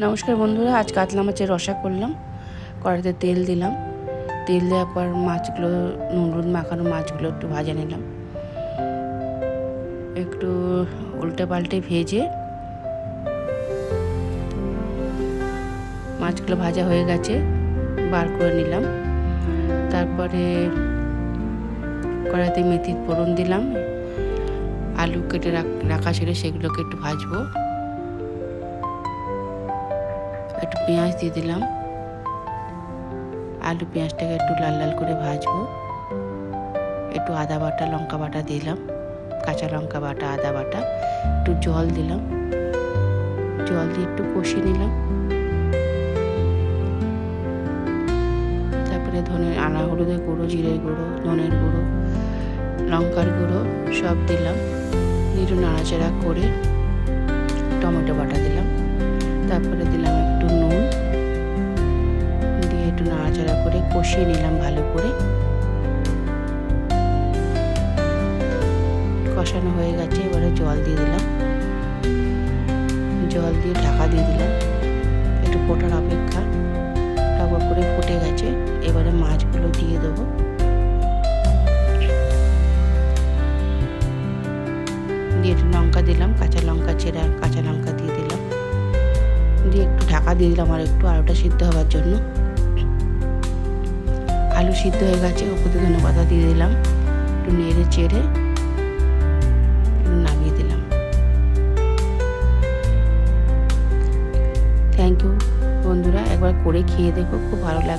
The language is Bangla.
নমস্কার বন্ধুরা, আজ কাতলা মাছের রসা করলাম। কড়াইতে তেল দিলাম, তেল দেওয়ার পর মাছগুলো, নুন হলুদ মাখানো মাছগুলো একটু ভাজা নিলাম। একটু উল্টে পাল্টে ভেজে মাছগুলো ভাজা হয়ে গেছে, বার করে নিলাম। তারপরে কড়াইতে মেথির ফোড়ন দিলাম, আলু কেটে রাখা ছিল সেগুলোকে একটু ভাজবো। একটু পেঁয়াজ দিয়ে দিলাম, আলু পেঁয়াজটাকে একটু লাল লাল করে ভাজবো। একটু আদা বাটা লঙ্কা বাটা দিলাম, কাঁচা লঙ্কা বাটা আদা বাটা, একটু জল দিলাম, জল দিয়ে একটু কষিয়ে নিলাম। তারপরে আনা হলুদের গুঁড়ো, জিরের গুঁড়ো, ধনের গুঁড়ো, লঙ্কার গুঁড়ো সব দিলাম, একটু নাড়াচাড়া করে টমেটো বাটা দিলাম। তারপরে দিলাম একটু নুন দিয়ে একটু নাড়াচাড়া করে কষিয়ে নিলাম ভালো করে। কষানো হয়ে গেছে, এবারে জল দিয়ে দিলাম, জল দিয়ে ঢাকা দিয়ে দিলাম। একটু ফোটার অপেক্ষা, টক করে ফুটে গেছে। এবারে মাছগুলো দিয়ে দেবো। দিয়ে একটু লঙ্কা দিলাম, কাঁচা লঙ্কা চেরা কাঁচা লঙ্কা দিয়ে দিলাম, দিয়ে একটু ঢাকা দিয়ে দিলাম আর একটু আলুটা সিদ্ধ হওয়ার জন্য। আলু সিদ্ধ হয়ে গেছে, উপরে ধনেপাতা দিয়ে দিলাম, একটু নেড়ে চেড়ে নামিয়ে দিলাম। থ্যাংক ইউ বন্ধুরা, একবার করে খেয়ে দেখো, খুব ভালো লাগে।